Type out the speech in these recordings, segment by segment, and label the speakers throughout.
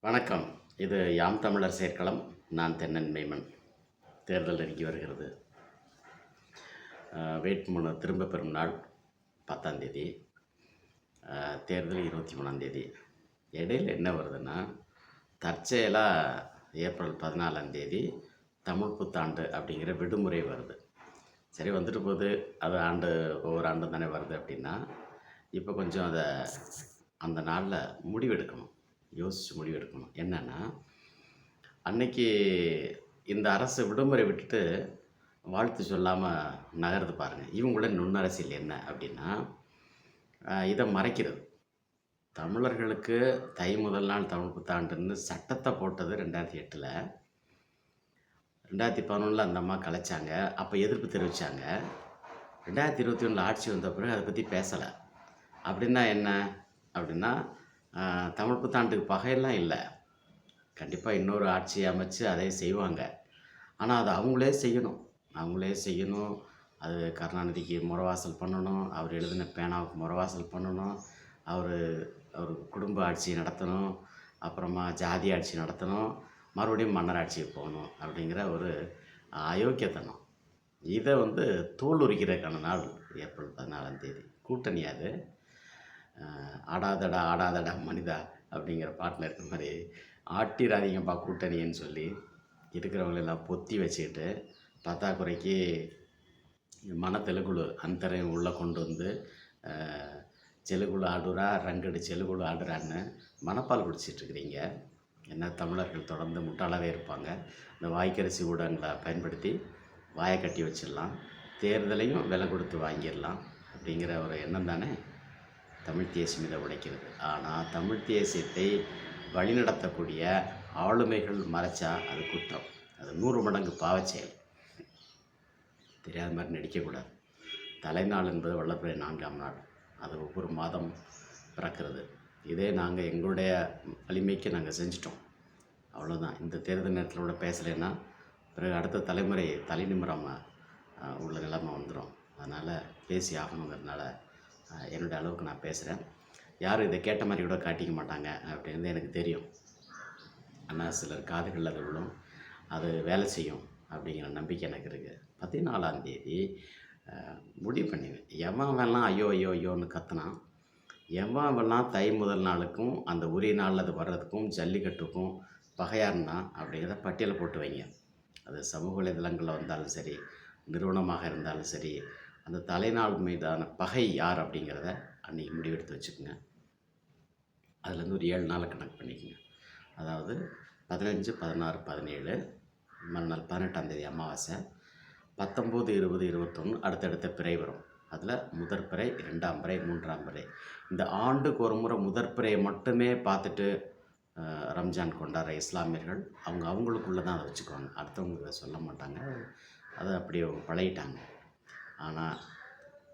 Speaker 1: வணக்கம். இது யாம் தமிழர் செயற்களம். நான் தென்னன் மெய்மன். தேர்தல் நெருங்கி வருகிறது. வேட்புமனு திரும்பப் பெறும் நாள் 10ஆம் தேதி. தேர்தல் 23ஆம் தேதி. இடையில என்ன வருதுன்னா, தற்செயலாக ஏப்ரல் 14ஆம் தேதி தமிழ் புத்தாண்டு அப்படிங்கிற விடுமுறை வருது. சரி, வந்துட்டு போகுது. அது ஒவ்வொரு ஆண்டும் தானே வருது அப்படின்னா, இப்போ கொஞ்சம் அந்த நாளில் முடிவெடுக்கணும். யோசித்து முடிவெடுக்கணும். என்னென்னா, அன்னைக்கு இந்த அரசு விடுமுறை விட்டுட்டு வாழ்த்து சொல்லாமல் நகருது பாருங்கள். இவங்களோட நுண்ணரசியல் என்ன அப்படின்னா, இதை மறைக்கிறது. தமிழர்களுக்கு தை முதல் நாள் தமிழ் புத்தாண்டுன்னு சட்டத்தை போட்டது 2008ல். 2011 அந்த அம்மா கலைச்சாங்க. அப்போ எதிர்ப்பு தெரிவித்தாங்க. 2021 ஆட்சி வந்த பிறகு அதை பற்றி பேசலை. அப்படின்னா என்ன அப்படின்னா, தமிழ் புத்தாண்டுக்கு பகையெல்லாம் இல்லை. கண்டிப்பாக இன்னொரு ஆட்சியை அமைச்சு அதை செய்வாங்க. ஆனால் அது அவங்களே செய்யணும். அது கருணாநிதிக்கு முறவாசல் பண்ணணும். அவர் எழுதின பேனாவுக்கு முறவாசல் பண்ணணும். அவர் குடும்ப ஆட்சி நடத்தணும். அப்புறமா ஜாதி ஆட்சி நடத்தணும். மறுபடியும் மன்னர் ஆட்சிக்கு போகணும் அப்படிங்கிற ஒரு அயோக்கியத்தனம். இதை தோல் உரிக்கிறதுக்கான நாள் ஏப்ரல் 14ஆம் தேதி. கூட்டணி அது. ஆடாதடா மனிதா அப்படிங்கிற பாட்டில் இருக்கிற மாதிரி ஆட்டிராதீங்கப்பா கூட்டணின்னு சொல்லி இருக்கிறவங்களெல்லாம் பொத்தி வச்சுக்கிட்டு, பத்தாக்குறைக்கு தெலுங்குழு அந்தரையும் உள்ளே கொண்டு வந்து செலுகுழு ஆடுறா ரங்கடி செலுகுழு ஆடுறான்னு மனப்பால் குடிச்சிட்ருக்கிறீங்க. என்ன தமிழர்கள் தொடர்ந்து முட்டாளாகவே இருப்பாங்க. இந்த வாய்க்கரிசி ஊடகங்களை பயன்படுத்தி வாயை கட்டி வச்சிடலாம், தேர்தலையும் விலை கொடுத்து வாங்கிடலாம் அப்படிங்கிற ஒரு எண்ணம் தானே தமிழ் தேசியம் இதை உடைக்கிறது. ஆனால் தமிழ் தேசியத்தை வழிநடத்தக்கூடிய ஆளுமைகள் மறைச்சா அது குற்றம். அது 100 மடங்கு பாவச்செயல். தெரியாத மாதிரி நடிக்கக்கூடாது. தலைநாள் என்பது வல்லபிறை 4ஆம் நாள். அது ஒவ்வொரு மாதம் பிறக்கிறது. இதே நாங்கள் எங்களுடைய வலிமைக்கு நாங்கள் செஞ்சிட்டோம். அவ்வளோதான். இந்த தேர்தல் நேரத்தில் கூட பேசலைன்னா பிறகு அடுத்த தலைமுறை தலை நிமிராமல் உள்ள நிலைமை வந்துடும். அதனால் பேசி ஆகணுங்கிறதுனால என்னுடைய அளவுக்கு நான் பேசுகிறேன். யாரும் இதை கேட்ட மாதிரி கூட காட்டிக்க மாட்டாங்க அப்படின்னு எனக்கு தெரியும். ஆனால் சிலர் காதுகளில் அது விழும், அது வேலை செய்யும் அப்படிங்கிற நம்பிக்கை எனக்கு இருக்குது. 14ஆம் தேதி முடிவு பண்ணிடுவேன். எவன்லாம் ஐயோ ஐயோ ஐயோன்னு கத்துனான், எவன்லாம் தை முதல் நாளுக்கும் அந்த உரிய நாளில் அது வர்றதுக்கும் ஜல்லிக்கட்டுக்கும் பகையாக இருந்தான் அப்படிங்கிறத பட்டியலை போட்டு வைங்க. அது சமூக வலைதளங்களில் வந்தாலும் சரி, நிறுவனமாக இருந்தாலும் சரி, அந்த தலைநாள் மீதான பகை யார் அப்படிங்கிறத அன்றைக்கி முடிவெடுத்து வச்சுக்கோங்க. அதுலேருந்து ஒரு 7 நாளை கணக்கு பண்ணிக்கோங்க. அதாவது 15, 16, 17, மறுநாள் 18ஆம் தேதி அமாவாசை, 19, 20, 21 அடுத்தடுத்த பிறை வரும். அதில் முதற் பிறை, 2ஆம் பிறை, 3ஆம் பிறை. இந்த ஆண்டுக்கு ஒரு முறை முதற் பிறையை மட்டுமே பார்த்துட்டு ரம்ஜான் கொண்டாடுற இஸ்லாமியர்கள் அவங்களுக்குள்ளே தான் அதை வச்சுக்குவாங்க. அடுத்தவங்களுக்கு அதை சொல்ல மாட்டாங்க. அதை அப்படியே பழகிட்டாங்க. ஆனால்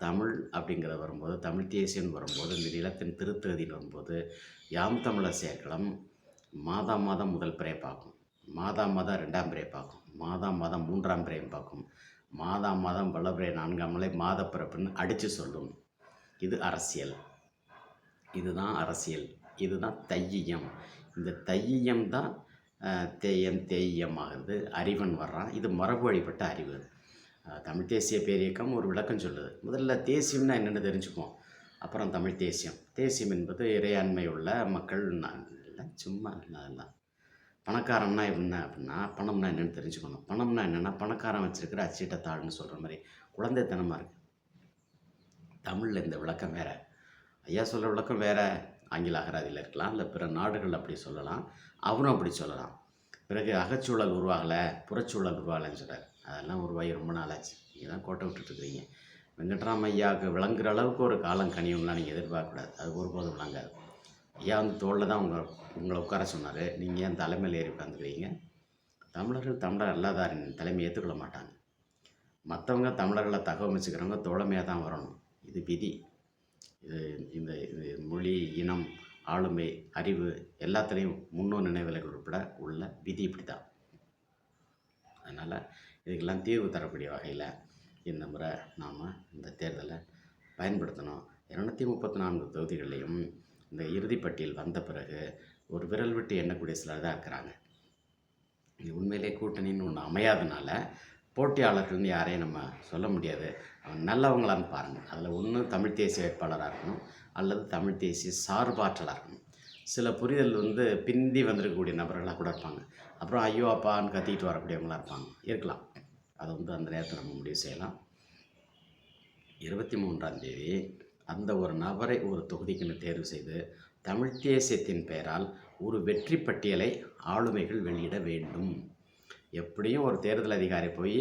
Speaker 1: தமிழ் அப்படிங்கிறது வரும்போது, தமிழ் தேசியன்னு வரும்போது, இந்த நிலத்தின் திருத்ததின்னு வரும்போது, யாம் தமிழர் செயற்களம் மாதம் முதல் பிறையை பார்க்கும், மாதம் 2ஆம் பிறையை பார்க்கும், மாதம் 3ஆம் பிறையும் பார்க்கும், மாதம் வளபிறை 4ஆம் நிலை மாத பிறப்புன்னு அடித்து சொல்லும். இது அரசியல். இதுதான் அரசியல். இதுதான் தையியம். இந்த தையியம் தான் தேய்யம் ஆகுது. அறிவன் வர்றான். இது மரபு வழிபட்ட அறிவு. தமிழ் தேசிய பேரியக்கம் ஒரு விளக்கம் சொல்லுது. முதல்ல தேசியம்னா என்னென்னு தெரிஞ்சுப்போம், அப்புறம் தமிழ் தேசியம். தேசியம் என்பது இறையாண்மை உள்ள மக்கள். இல்லை சும்மா அதெல்லாம். பணக்காரன்னா என்ன அப்படின்னா, பணம்னா என்னென்னு தெரிஞ்சுக்கணும். பணம்னா என்னென்னா, பணக்காரன் வச்சுருக்கிற அச்சிட்ட தாள்னு சொல்கிற மாதிரி குழந்தைத்தனமாக இருக்குது. தமிழில் இந்த விளக்கம் வேறு, ஐயா சொல்கிற விளக்கம் வேறு. ஆங்கில அகராதியில் இருக்கலாம், இல்லை பிற நாடுகள் அப்படி சொல்லலாம், அவரும் அப்படி சொல்லலாம். பிறகு அகச்சூழல் உருவாகலை, புறச்சூழல் உருவாகலைன்னு சொல்கிறார். அதெல்லாம் உருவாகி ரொம்ப நாளாச்சு. நீங்கள் தான் கோட்டை விட்டுட்டுருக்கிறீங்க. வெங்கட்ராம ஐயாவுக்கு விளங்குற அளவுக்கு ஒரு காலம் கனியும்லாம் நீங்கள் எதிர்பார்க்கக்கூடாது. அது ஒருபோதும் விளங்காது. ஐயா தோளில் தான் உங்களை உட்கார சொன்னார். நீங்கள் ஏன் தலைமையில் ஏறி உட்காந்துக்கிறீங்க? தமிழர்கள் தமிழர் அல்லாதாரின் தலைமையை ஏற்றுக்கொள்ள மாட்டாங்க. மற்றவங்க தமிழர்களை தகவமைச்சுக்கிறவங்க தோழமையாக தான் வரணும். இது விதி. இது மொழி, இனம், ஆளுமை, அறிவு எல்லாத்துலேயும் முன்னோர் நினைவுகள் உட்பட உள்ள விதி இப்படி தான். அதனால் இதுக்கெல்லாம் தீர்வு தரக்கூடிய வகையில் இந்த முறை நாம் இந்த தேர்தலை பயன்படுத்தணும். 234 தொகுதிகளையும் இந்த இறுதிப்பட்டியல் வந்த பிறகு ஒரு விரல் விட்டு எண்ணக்கூடிய சிலர் தான் இருக்கிறாங்க. இது உண்மையிலே கூட்டணின்னு ஒன்று அமையாதனால, போட்டியாளர்கள்னு யாரையும் நம்ம சொல்ல முடியாது. அவங்க நல்லவங்களான்னு பாருங்கள். அதில் ஒண்ணு தமிழ் தேசிய வேட்பாளரா இருக்கணும், அல்லது தமிழ் தேசிய சார்பாற்றலா இருக்கணும். சில புரிதல் பிந்தி வந்திருக்கக்கூடிய நபர்களாக கூட இருப்பாங்க. அப்புறம் ஐயோ! அப்பான்னு கத்திக்கிட்டு வரக்கூடியவங்களா இருப்பாங்க. இருக்கலாம். அதை அந்த நேரத்தில் நம்ம முடிவு செய்யலாம். 23ஆம் தேதி அந்த ஒரு நபரை ஒரு தொகுதிக்குன்னு தேர்வு செய்து, தமிழ் தேசியத்தின் பெயரால் ஒரு வெற்றி பட்டியலை ஆளுமைகள் வெளியிட வேண்டும். எப்படியும் ஒரு தேர்தல் அதிகாரி போய்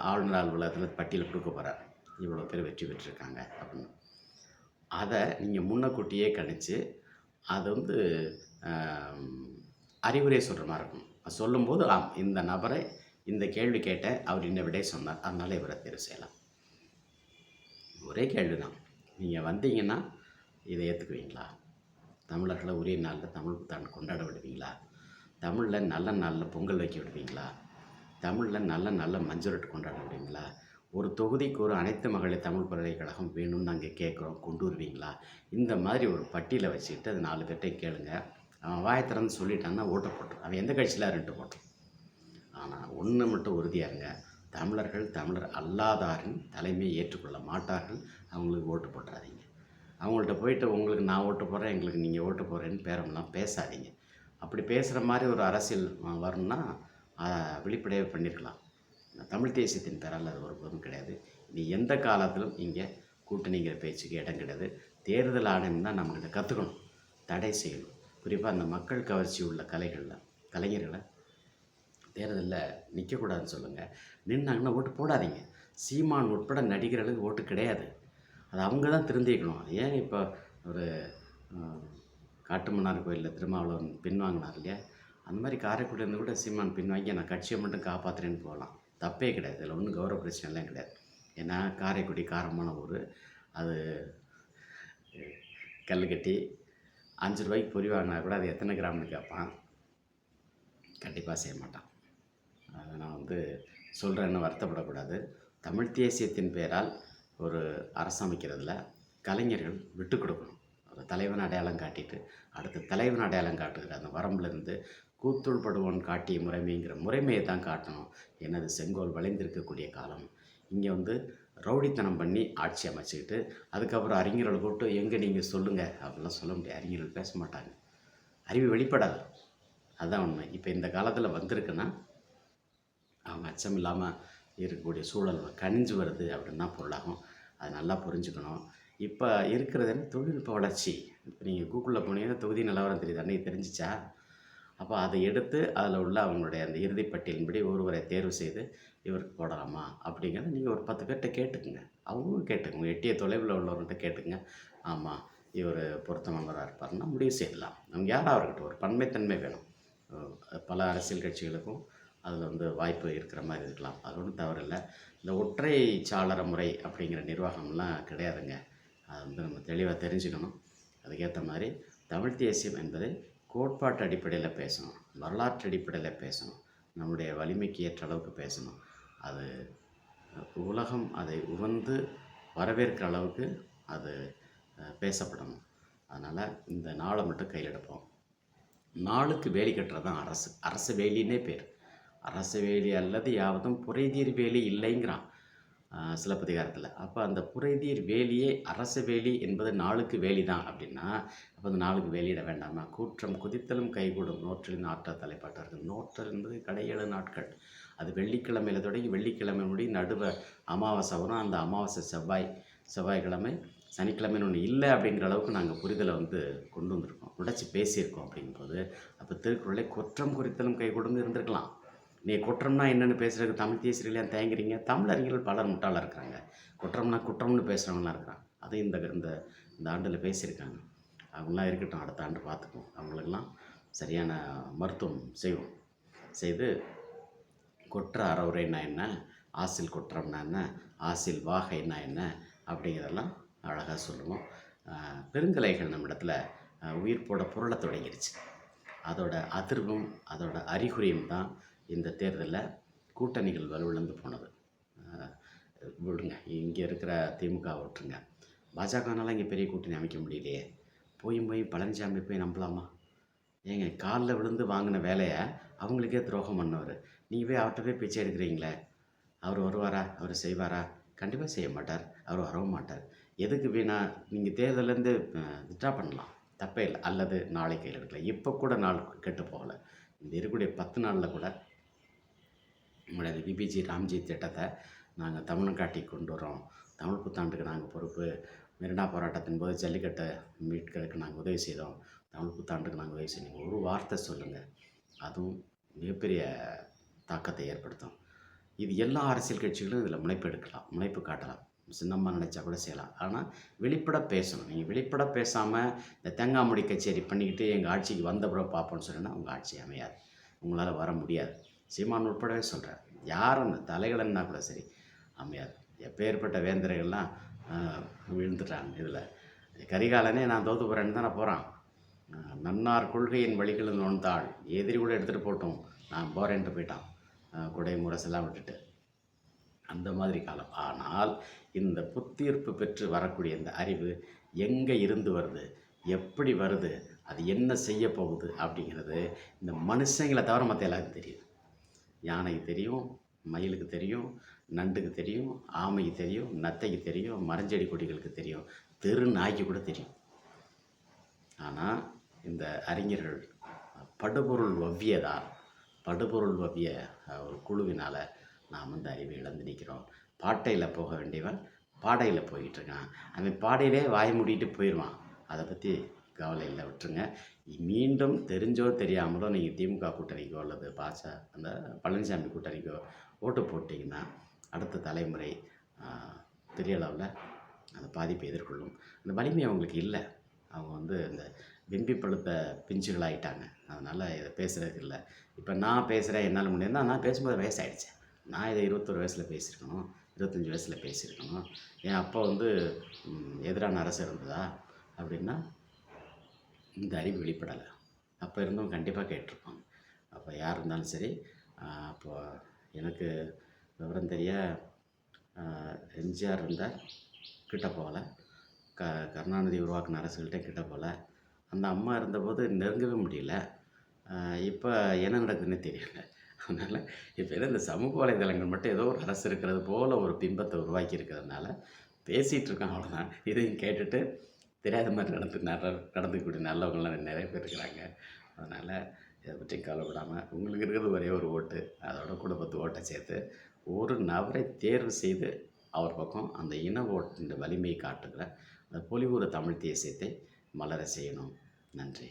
Speaker 1: ஆளுநர் அலுவலகத்தில் பட்டியல் கொடுக்க போகிறார், இவ்வளோ பேர் வெற்றி பெற்றிருக்காங்க அப்படின்னு. அதை நீங்கள் முன்னக்கூட்டியே கணிச்சு அது அறிவுரை சொல்கிற மாதிரி இருக்கும். சொல்லும்போது இந்த நபரை இந்த கேள்வி கேட்டேன், அவர் இன்ன விடை சொன்னார், அதனால் இவரை தேர்வு செய்யலாம். ஒரே கேள்வி தான். நீங்கள் வந்தீங்கன்னா இதை ஏற்றுக்குவீங்களா? தமிழர்களை உரிய நாளில் தமிழ் புத்தாண்டு கொண்டாட விடுவீங்களா? தமிழில் நல்ல நாளில் பொங்கல் வைக்க விடுவீங்களா? தமிழில் நல்ல நல்ல மஞ்சுரட்டு கொண்டாட விடுவீங்களா? ஒரு தொகுதிக்கு ஒரு அனைத்து மகளிர் தமிழ் பல்கலைக்கழகம் வேணும்னு நாங்கள் கேட்குறோம், கொண்டு வருவீங்களா? இந்த மாதிரி ஒரு பட்டியலை வச்சுக்கிட்டு அது 4 பேர்ட்டையும் கேளுங்க. அவன் வாயை திறந்து சொல்லிட்டான்னா ஓட்டை போட்டுரும். அவன் எந்த கட்சியில் 2 போட்டுரும். ஆனால் ஒன்று மட்டும் உறுதியாக இருங்க, தமிழர்கள் தமிழர் அல்லாதாரின் தலைமையை ஏற்றுக்கொள்ள மாட்டார்கள். அவங்களுக்கு ஓட்டு போட்டுறாதீங்க. அவங்கள்ட்ட போயிட்டு உங்களுக்கு நான் ஓட்டு போடுறேன், எங்களுக்கு நீங்கள் ஓட்டு போடுறேன்னு பேரம்லாம் பேசாதீங்க. அப்படி பேசுகிற மாதிரி ஒரு அரசியல் வரணும்னா வெளிப்படையாக பண்ணியிருக்கலாம். தமிழ் தேசியத்தின் பெயரால் அது ஒருபோதும் கிடையாது. இனி எந்த காலத்திலும் இங்கே கூட்டணிங்கிற பேச்சுக்கு இடம் கிடையாது. தேர்தல் ஆணையம் தான் நம்மக்கிட்ட கற்றுக்கணும், தடை செய்யணும். குறிப்பாக அந்த மக்கள் கவர்ச்சி உள்ள கலைஞர்களை தேர்தலில் நிற்கக்கூடாதுன்னு சொல்லுங்கள். நின்னாங்கன்னா ஓட்டு போடாதீங்க. சீமான் உட்பட நடிகர்களுக்கு ஓட்டு கிடையாது. அது அவங்க தான் திருந்திக்கணும். ஏன் இப்போ ஒரு காட்டுமன்னார் கோயிலில் திருமாவளவன் பின்வாங்கினார் இல்லையா, அந்த மாதிரி காரைக்குடியிலேருந்து கூட சீமான் பின்வாங்கி நான் கட்சியை மட்டும் காப்பாற்றுறேன்னு போகலாம். தப்பே கிடையாது. இதில் ஒன்றும் கௌரவ பிரச்சனைலாம் கிடையாது. ஏன்னா காரைக்குடி காரமான ஊர். அது கல் கட்டி 5 ரூபாய்க்கு பொறி வாங்கினா கூட அது எத்தனை கிராம்னு கேட்பான். கண்டிப்பாக செய்ய மாட்டான். அதை நான் சொல்கிறேன்னு வருத்தப்படக்கூடாது. தமிழ் தேசியத்தின் பெயரால் ஒரு அரசமைக்கிறதுல கலைஞர்கள் விட்டு கொடுக்கணும். ஒரு தலைவன் அடையாளம் காட்டிட்டு அடுத்த தலைவன் அடையாளம் காட்டுகிற அந்த வரம்புலேருந்து கூத்துள்படுவோன் காட்டிய முறைமைங்கிற முறைமையை தான் காட்டணும். எனது செங்கோல் வளைந்திருக்கக்கூடிய காலம். இங்கே ரவுடித்தனம் பண்ணி ஆட்சி அமைச்சிக்கிட்டு அதுக்கப்புறம் அறிஞர்களை கூப்பிட்டு எங்கே நீங்கள் சொல்லுங்கள் அப்படிலாம் சொல்ல முடியாது. அறிஞர்கள் பேச மாட்டாங்க, அறிவு வெளிப்படாது. அதுதான் உண்மை. இப்போ இந்த காலத்தில் வந்திருக்குன்னா அவங்க அச்சம் இல்லாமல் இருக்கக்கூடிய சூழல் கனிஞ்சு வருது அப்படின்னு தான் பொருளாகும். அது நல்லா புரிஞ்சுக்கணும். இப்போ இருக்கிறது தொழில்நுட்ப வளர்ச்சி. இப்போ நீங்கள் கூகுளில் போனீங்கன்னா தொகுதி நிலவரம் தெரியுது, அன்றைக்கி தெரிஞ்சிச்சா? அப்போ அதை எடுத்து அதில் உள்ள அவங்களுடைய அந்த இறுதி பட்டியலின்படி ஒருவரை தேர்வு செய்து இவருக்கு போடலாமா அப்படிங்கிறத நீங்கள் ஒரு 10 பேர்கிட்ட கேட்டுக்குங்க. அவங்களும் கேட்டுக்குங்க. எட்டிய தொலைவில் உள்ளவர்கிட்ட கேட்டுங்க. ஆமாம், இவர் பொருத்தமானவராக இருப்பார்னா முடிவு செய்யலாம். அவங்க யாராக இருக்கட்டும், ஒரு பன்மைத்தன்மை வேணும். பல அரசியல் கட்சிகளுக்கும் அதில் வாய்ப்பு இருக்கிற மாதிரி இருக்கலாம். அது ஒன்றும் தவறில்லை. இந்த ஒற்றை சாளர முறை அப்படிங்கிற நிர்வாகம்லாம் கிடையாதுங்க. அது நம்ம தெளிவாக தெரிஞ்சுக்கணும். அதுக்கேற்ற மாதிரி தமிழ் தேசியம் என்பதை கோட்பாட்டு அடிப்படையில் பேசணும், வரலாற்று அடிப்படையில் பேசணும், நம்முடைய வலிமைக்கு ஏற்ற அளவுக்கு பேசணும். அது உலகம் அதை வரவேற்கிற அளவுக்கு அது பேசப்படணும். அதனால் இந்த நாளை மட்டும் கையில் எடுப்போம். நாளுக்கு வேலி கட்டுறது தான் அரசு. அரசு வேலின்னே பேர். அரசு வேலி அல்லது யாவதும் புரைதீர் வேலி இல்லைங்கிறான் சிலப்பதிகாரத்தில். அப்போ அந்த புரைதீர் வேலியே அரசு வேலி என்பது நாளுக்கு வேலி தான் அப்படின்னா, அப்போ அந்த நாளுக்கு வேலியிட வேண்டாமா? கூற்றம் குதித்தலும் கைகூடும் நோற்றலின் ஆற்ற தலைப்பாட்டார்கள். நோற்றல் என்பது கடை 7 நாட்கள். அது வெள்ளிக்கிழமையில் தொடங்கி வெள்ளிக்கிழமை முடி நடுவ அமாவாசை வரும். அந்த அமாவாசை செவ்வாய்க்கிழமை சனிக்கிழமைன்னு ஒன்று இல்லை அப்படிங்கிற அளவுக்கு நாங்கள் புரிதலை கொண்டு வந்திருக்கோம், உடைச்சி பேசியிருக்கோம். அப்படிங்கும்போது அப்போ திருக்குறளை குற்றம் குறித்தலும் கைகூடும் இருந்திருக்கலாம். நீ குற்றம்னா என்னென்னு பேசுகிறதுக்கு தமிழ் தேசியர்களே தயங்குறீங்க. தமிழறிஞர்கள் பலர் முட்டாளாக இருக்கிறாங்க. குற்றம்னா குற்றம்னு பேசுகிறவங்களாம் இருக்கிறாங்க. அதையும் இந்த ஆண்டில் பேசியிருக்காங்க. அவங்களாம் இருக்கட்டும், அடுத்த ஆண்டு பார்த்துக்குவோம். அவங்களுக்கெல்லாம் சரியான மருத்துவம் செய்து கொற்ற அறவுரைன்னா என்ன, ஆசில் குற்றம்னா என்ன, ஆசில் வாகைன்னா என்ன அப்படிங்கிறதெல்லாம் அழகாக சொல்லுவோம். பெருங்கலைகள் நம்ம இடத்துல உயிர் போட பொருளை தொடங்கிருச்சு. அதோட அதிர்வும் அதோட அறிகுறியும் தான் இந்த தேர்தலில் கூட்டணிகள் வலுவிழந்து போனது. விடுங்க, இங்கே இருக்கிற திமுக விட்டுருங்க. பாஜகனால இங்கே பெரிய கூட்டணி அமைக்க முடியலையே. போய் பழனிசாமி போய் நம்பலாமா? ஏங்க கால்ல விழுந்து வாங்கின வேலைய அவங்களுக்கே துரோகம் பண்ணவரு. நீங்க போய் அவர்ட்ட போய் பிச்சை எடுக்கிறீங்களே! அவரு வருவாரா? அவரு செய்வாரா? கண்டிப்பா செய்ய மாட்டார். அவரு வரவும் மாட்டார். எதுக்கு வீணா நீங்க தேர்தல்லேருந்து வித்ட்ரா பண்ணலாம். தப்பே இல்ல. அல்லது நாளை கையில எடுக்கலாம். இப்ப கூட நாள் கெட்டு போகல. இந்த இருக்கக்கூடிய 10 நாள்ல கூட நம்முடைய பிபிஜி ராம்ஜி திட்டத்த நாங்க தமிழ்நாட்டுக்கு கொண்டு வரோம். தமிழ் புத்தாண்டுக்கு நாங்க பொறுப்பு. மெரினா போராட்டத்தின் போது ஜல்லிக்கட்ட மீட்கிறதுக்கு நாங்க உதவி செய்தோம். தமிழ் புத்தாண்டுக்கு நாங்க உதவி செய்தோம். ஒரு வார்த்தை சொல்லுங்க. அதுவும் மிகப்பெரிய தாக்கத்தை ஏற்படுத்தும். இது எல்லா அரசியல் கட்சிகளும் இதில் முனைப்பு எடுக்கலாம், முனைப்பு காட்டலாம். சின்னம்மா நினச்சா கூட செய்யலாம். ஆனால் வெளிப்பட பேசணும். நீங்கள் வெளிப்பட பேசாமல் இந்த தேங்காய் மூடி கச்சேரி பண்ணிக்கிட்டு எங்கள் ஆட்சிக்கு வந்த பிறகு பார்ப்போன்னு சொன்னீங்கன்னா உங்கள் ஆட்சி அமையாது. உங்களால் வர முடியாது. சீமான் உட்படவே சொல்கிறேன். யார் அந்த தலைகளன்னா கூட சரி அமையாது. எப்பேற்பட்ட வேந்தர்கள்லாம் விழுந்துட்டாங்க இதில். கரிகாலனே நான் தோற்று போகிறேன்னு தானே போகிறான். நன்னார் கொள்கையின் வழிகள் நோந்தாள் எதிரி கூட எடுத்துகிட்டு போட்டோம் நான் போகிறேன்ட்டு போயிட்டான். கொடை முரசெல்லாம் விட்டுட்டு அந்த மாதிரி காலம். ஆனால் இந்த புத்தீர்ப்பு பெற்று வரக்கூடிய இந்த அறிவு எங்கே இருந்து வருது, எப்படி வருது, அது என்ன செய்ய போகுது அப்படிங்கிறது இந்த மனுஷங்களை தவிர மற்ற எல்லாருக்கும் தெரியுது. யானைக்கு தெரியும், மயிலுக்கு தெரியும், நண்டுக்கு தெரியும், ஆமைக்கு தெரியும், நத்தைக்கு தெரியும், மரஞ்செடி கொடிகளுக்கு தெரியும், தெரு நாய்க்கு கூட தெரியும். ஆனால் இந்த அறிஞர்கள் படுபொருள் வவ்விய ஒரு குழுவினால் நாம் இந்த அறிவை இழந்து நிற்கிறோம். பாட்டையில் போக வேண்டியவன் பாடையில் போய்கிட்டுருக்கான். அவன் பாடையிலே வாய மூடிட்டு போயிடுவான். அதை பற்றி கவலை இல்லை, விட்டுருங்க. மீண்டும் தெரிஞ்சோ தெரியாமலோ நீங்கள் திமுக கூட்டணிக்கோ அல்லது அந்த பழனிசாமி கூட்டணிக்கோ ஓட்டு போட்டிங்கன்னா அடுத்த தலைமுறை பெரிய அளவில் அந்த பாதிப்பை எதிர்கொள்ளும். அந்த வலிமை அவங்களுக்கு இல்லை. அவங்க இந்த வெம்பி பழுத்த பிஞ்சுகளாகிட்டாங்க. அதனால் இதை பேசுகிறதுக்கு இல்லை. இப்போ நான் பேசுகிறேன், என்னால் முடியும்னா நான் பேசும்போது வயசாகிடுச்சு. நான் இதை 21 வயசில் பேசியிருக்கணும், 25 வயசில் பேசியிருக்கணும். என் அப்போ எதிரான அரசு இருந்ததா அப்படின்னா இந்த அறிவு வெளிப்படலை. அப்போ இருந்தவங்க கண்டிப்பாக கேட்டிருப்பாங்க. அப்போ யார் இருந்தாலும் சரி. அப்போது எனக்கு விவரம் தெரிய எம்ஜிஆர் இருந்தால் கிட்ட போகல, கருணாநிதி உருவாக்கின அரசுகள்கிட்ட கிட்ட போகல. அந்த அம்மா இருந்தபோது நெருங்கவே முடியல. இப்போ என்ன நடக்குதுன்னு தெரியல. அதனால் இப்போ இந்த சமூக வலைதளங்கள் மட்டும் ஏதோ ஒரு அரசு இருக்கிறது போல் ஒரு பிம்பத்தை உருவாக்கி இருக்கிறதுனால பேசிகிட்ருக்கோம், அவ்வளோதான். இதையும் கேட்டுட்டு தெரியாத மாதிரி நடந்துக்கூடிய நல்லவங்களாம் நிறைய பேர் இருக்கிறாங்க. அதனால் இதை பற்றி கவலைப்படாமல் உங்களுக்கு இருக்கிறது ஒரே ஒரு ஓட்டு, அதோட கூட 10 ஓட்டை சேர்த்து ஒரு நபரை தேர்வு செய்து அவர் பக்கம் அந்த இன ஓட்டின் வலிமையை காட்டுகிற அந்த பொலிவுறு தமிழ் தேசியத்தை மலர செய்யணும். நன்றி.